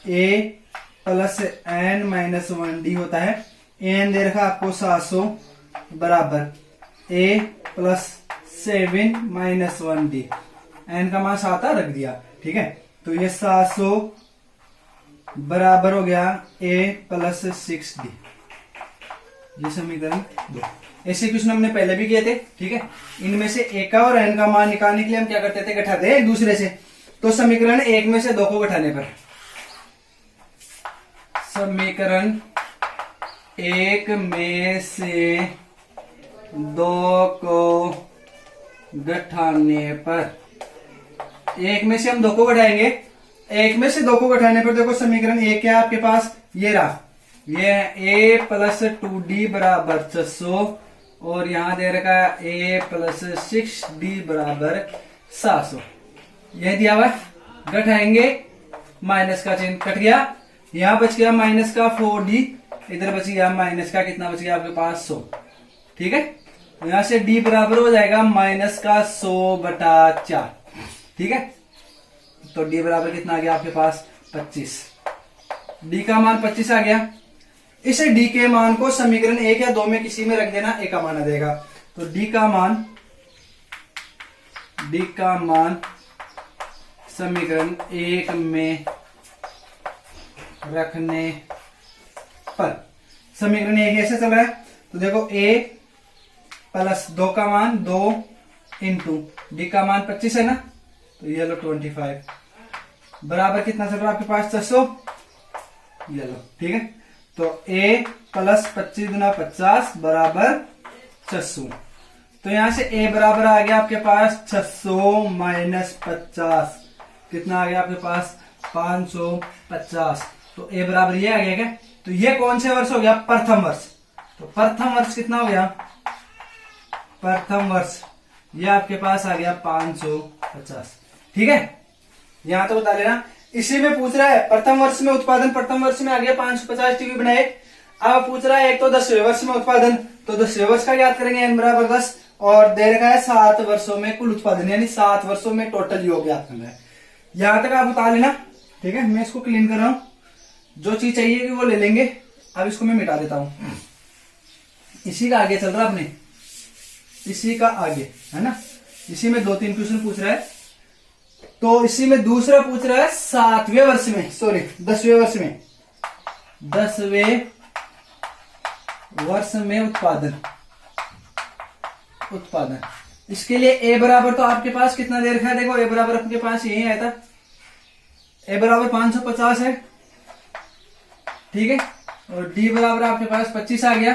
Speaker 2: ए प्लस एन माइनस 1 डी होता है। ए एन दे रखा आपको 700 बराबर ए प्लस 7 माइनस 1 डी, एन का मान 7 रख दिया, ठीक है। तो ये 700 बराबर हो गया ए प्लस 6 डी, ये समीकरण 2। ऐसे क्वेश्चन हमने पहले भी किए थे, ठीक है। इनमें से ए का और एन का मान निकालने के लिए हम क्या करते थे, घटाते हैं एक दूसरे से। तो समीकरण 1 में से 2 को घटाने पर, समीकरण 1 में से 2 को घटाने पर, 1 में से हम 2 को घटाएंगे, 1 में से 2 को घटाने पर देखो समीकरण 1 क्या है आपके पास, ये रहा, ये ए प्लस 2d बराबर 600, और यहां दे रखा है ए प्लस 6d बराबर 700, यह दिया हुआ। घटाएंगे, माइनस का चिन्ह कट गया, यहां बच गया माइनस का 4d, इधर बच गया माइनस का कितना बच गया आपके पास 100, ठीक है।
Speaker 1: तो यहां से डी बराबर हो जाएगा माइनस का 100/4। ठीक है, तो डी बराबर कितना आ गया आपके पास 25। डी का मान 25 आ गया। इसे डी के मान को समीकरण 1 या 2 में किसी में रख देना, ए का मान आ जाएगा। तो डी का मान समीकरण 1 में रखने पर समीकरण 1 ऐसे चल रहा है। तो देखो a प्लस 2 का मान 2 इंटू डी का मान 25 है ना, तो ये लो 25 बराबर कितना चल रहा है आपके पास 600। ये लो, ठीक है। तो a प्लस 25 गुना 50 बराबर 600। तो यहां से a बराबर आ गया आपके पास 600 माइनस 50, कितना आ गया आपके पास 550। तो a बराबर ये आ गया क्या? तो ये कौन से वर्ष हो गया? प्रथम वर्ष। तो प्रथम वर्ष कितना हो गया? प्रथम वर्ष ये आपके पास आ गया 550। ठीक है, यहां तो बता लेना। इसी में पूछ रहा है प्रथम वर्ष में उत्पादन, प्रथम वर्ष में आ गया 550 टीवी बनाए। अब पूछ रहा है एक तो 10वें वर्ष में उत्पादन, तो 10वें वर्ष का याद करेंगे n बराबर 10, और दे रखा है 7 वर्षों में कुल उत्पादन, यानी 7 वर्षों में टोटल योग याद करना है। यहां तक आप बता लेना। ठीक है, मैं इसको क्लीन कर रहा हूं, जो चीज चाहिए कि वो ले लेंगे। अब इसको मैं मिटा देता हूं। इसी का आगे चल रहा अपने, इसी का आगे है ना। इसी में 2-3 क्वेश्चन पूछ रहा है। तो इसी में दूसरा पूछ रहा है 7वें वर्ष में, सॉरी 10वें वर्ष में, 10वें वर्ष में उत्पादन। इसके लिए a बराबर तो आपके पास कितना दे रखा है? देखो a बराबर आपके पास यही आया था, a बराबर 550 है। ठीक है, और d बराबर आपके पास 25 आ गया,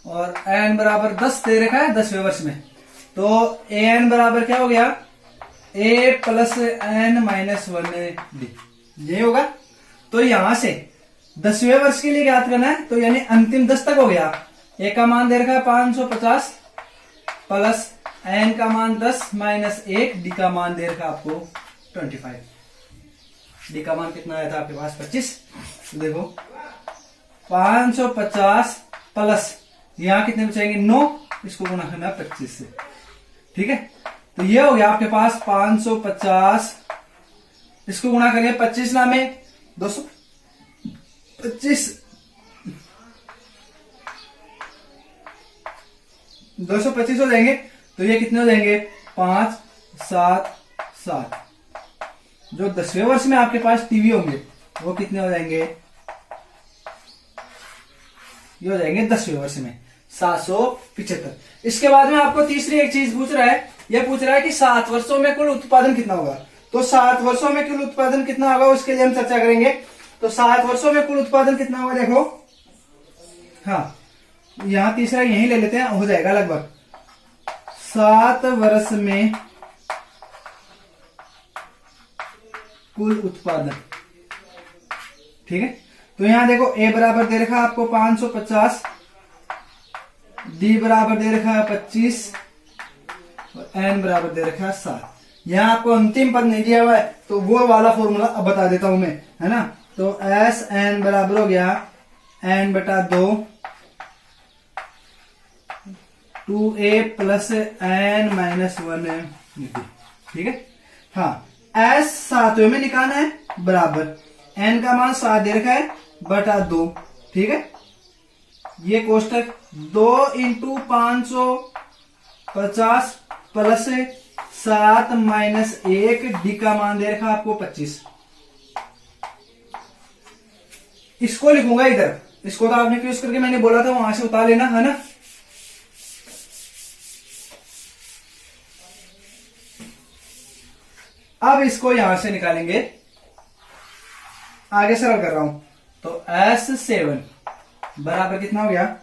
Speaker 1: और n बराबर 10 दे रखा है 10वें वर्ष में। तो an बराबर क्या हो गया? a plus n minus 1d, ये होगा। तो यहां से 10वें वर्ष के लिए याद करना है, तो यानी अंतिम 10 तक हो गया। a का मान दे रखा है 550 प्लस n का मान 10 माइनस 1, d का मान दे रखा आपको 25। d का मान कितना आया था आपके पास 25। तो देखो 550 प्लस यहां कितने बचेंगे 9, इसको गुना करना 25 से। ठीक है, तो ये हो गया आपके पास 550, इसको गुणा करेंगे 25 ना में 225 हो जाएंगे। तो ये कितने हो जाएंगे? 5, 7, 7। जो 10वें वर्ष में आपके पास टीवी होंगे वो कितने हो जाएंगे? ये हो जाएंगे 10वें वर्ष में 775। इसके बाद में आपको तीसरी एक चीज पूछ रहा है, यह पूछ रहा है कि 7 वर्षों में कुल उत्पादन कितना होगा। तो 7 वर्षों में कुल उत्पादन कितना होगा उसके लिए हम चर्चा करेंगे। तो 7 वर्षों में कुल उत्पादन कितना होगा देखो। हाँ, यहां तीसरा यही ले लेते हैं, हो जाएगा लगभग 7 वर्ष में कुल उत्पादन। ठीक है, तो यहां देखो a बराबर दे रखा है आपको 550, d बराबर दे रखा है 25, और n बराबर दे रखा है 7। यहां आपको अंतिम पद नहीं दिया हुआ है, तो वो वाला फॉर्मूला अब बता देता हूं मैं, है ना। तो s n बराबर हो गया n/2 2a plus n minus 1। ठीक है, हाँ, s 7वें में निकालना है, बराबर n का मान 7 दे रखा है बटा 2। ठीक है, ये कोष्टक 2 इंटू 550 प्लस 7 माइनस 1, डी का मान दे रखा आपको 25। इसको लिखूंगा इधर, इसको तो आपने यूज करके मैंने बोला था वहां से उतार लेना, है ना। अब इसको यहां से निकालेंगे, आगे सरल कर रहा हूं। तो S7 बराबर कितना हो गया?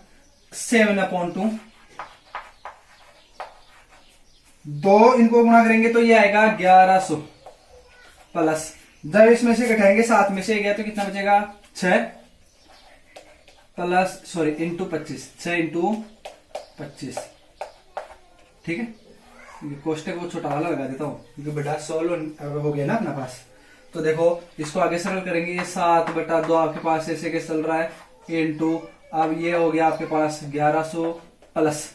Speaker 1: 7/2। 2 इनको गुणा करेंगे तो ये आएगा 1100 प्लस, जब इसमें से घटाएंगे 7 में से गया तो कितना बचेगा? 6 प्लस सॉरी इंटू 25, 6 इंटू 25। ठीक है, कोष्टक को छोटा वाला लगा देता हूँ क्योंकि बड़ा 16 हो गया ना अपना पास। तो देखो इसको आगे सरल करेंगे, ये 7/2 आपके पास ऐसे के चल रहा है इंटू, अब ये हो गया आपके पास 1100 प्लस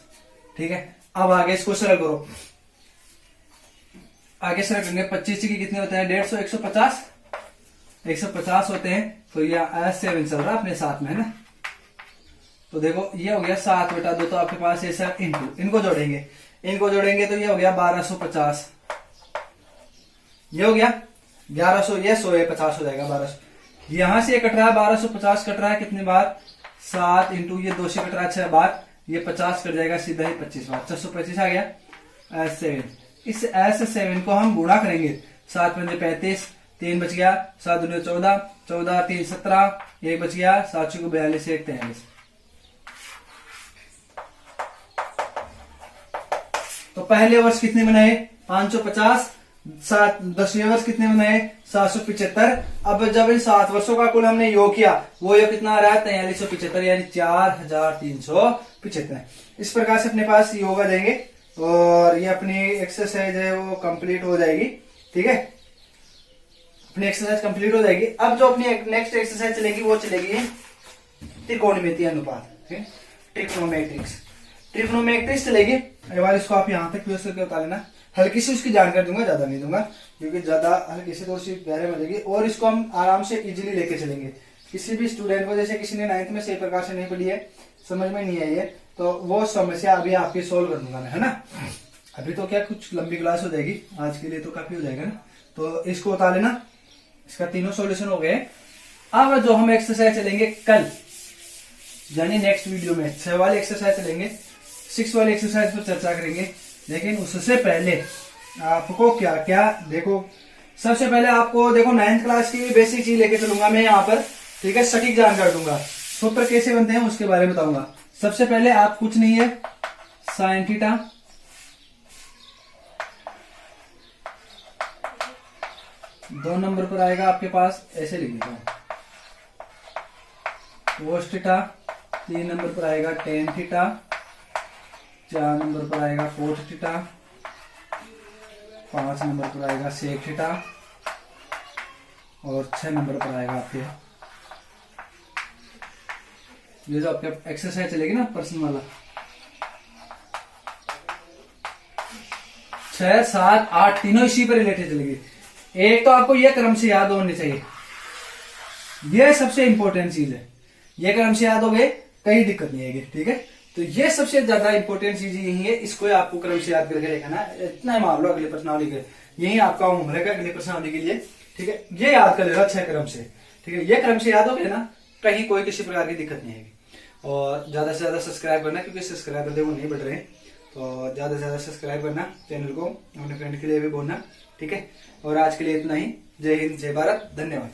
Speaker 1: ठीक है। अब आगे इसको सरल करो, आगे सरल करेंगे। 25 की कितने होते हैं? 150, 150, 150 होते हैं। तो ये S7 चल रहा है अपने साथ में, है ना। तो देखो ये हो गया 7/2, तो आपके पास ये सर इंटू, इनको जोड़ेंगे, इनको जोड़ेंगे तो ये हो गया 1250, ये हो गया 1100, ये 100 है 50 हो जाएगा 1200। यहां से ये कट रहा है 1250 कट रहा है कितने बार? 7 इंटू ये 2 से कट रहा है 6 बार, ये 50 कट जाएगा सीधा ही 25 बार, 625 आ गया S7। इस S7 को हम गुणा करेंगे, 7 पंजे 35, 3 बच गया, 7 दूनी 14, 14 3 17, 1 बच गया, 7 को 42, 1 43। तो पहले वर्ष कितने बनाए? 550। 10वें वर्ष कितने बनाए? 775। अब जब इन 7 वर्षों का कुल हमने योग किया, वो योग कितना आ रहा है? 4375, यानी 4375। इस प्रकार से अपने पास योग आ जाएंगे और ये अपनी एक्सरसाइज है वो कंप्लीट हो जाएगी, ठीक है। अपनी एक्सरसाइज कंप्लीट हो जाएगी। अब जो अपनी नेक्स्ट एक्सरसाइज चलेगी वो चलेगी त्रिकोणमितीय अनुपात, ठीक है, ट्रिग्नोमेट्रिक्स। ट्रिग्नोमेट्रिक्स चलेगी। एक बार इसको आप यहां तक व्यवस्थित करके बता लेना। हल्की सी उसकी जानकारी दूंगा, ज्यादा नहीं दूंगा, क्योंकि ज्यादा हल्की सी थोड़ी सी गहरे में जाएगी और इसको हम आराम से इजीली लेके चलेंगे। किसी भी स्टूडेंट को, जैसे किसी ने 9th में सही प्रकार से नहीं पढ़ी है, समझ में नहीं आई है, तो वो समस्या अभी आपकी सोल्व कर दूंगा मैं, है ना। अभी तो क्या कुछ लंबी क्लास हो जाएगी, आज के लिए तो काफी हो जाएगा ना। तो इसको बता लेना, इसका तीनों सॉल्यूशन हो गए। अब जो हम एक्सरसाइज चलेंगे कल, यानी नेक्स्ट वीडियो में 6 वाली एक्सरसाइज चलेंगे, 6 वाली एक्सरसाइज पर चर्चा करेंगे। लेकिन उससे पहले आपको क्या क्या देखो, सबसे पहले आपको देखो 9th क्लास की बेसिक चीज लेके चलूंगा मैं यहाँ पर, ठीक है। सटीक जानकारी दूंगा, सूत्र कैसे बनते हैं उसके बारे में बताऊंगा। सबसे पहले आप कुछ नहीं है, साइन थीटा दो नंबर पर आएगा आपके पास, ऐसे लिख देता हूं। कोस थीटा 3 नंबर पर आएगा, टेन थीटा 4 नंबर पर आएगा, कोट थीटा 5 नंबर पर आएगा, सेक थीटा और 6 नंबर पर आएगा आपके ये जो आपके एक्सरसाइज चलेगी ना पर्सन वाला, 6 7 8 तीनों इसी पर रिलेटेड चलेगी। एक तो आपको ये क्रम से याद होने चाहिए, ये सबसे इंपॉर्टेंट चीज है। ये क्रम से याद हो गए, कहीं दिक्कत नहीं आएगी, ठीक है। तो ये सबसे ज्यादा इंपॉर्टेंट चीज यही है, इसको आपको क्रम से याद करके रखना है। इतना मान लो अगले प्रश्नावली के, यही आपका उम्र है अगले प्रश्नावली के लिए, ठीक है। ये याद कर लेगा 6 क्रम से, ठीक है। ये क्रम से याद हो गए ना, कहीं कोई किसी प्रकार की दिक्कत नहीं आएगी। और ज्यादा से ज्यादा सब्सक्राइब करना, क्योंकि सब्सक्राइबर देखो नहीं बढ़ रहे हैं, तो ज्यादा से ज्यादा सब्सक्राइब करना चैनल को, अपने फ्रेंड के लिए भी बोलना, ठीक है। और आज के लिए इतना ही। जय हिंद, जय भारत, धन्यवाद।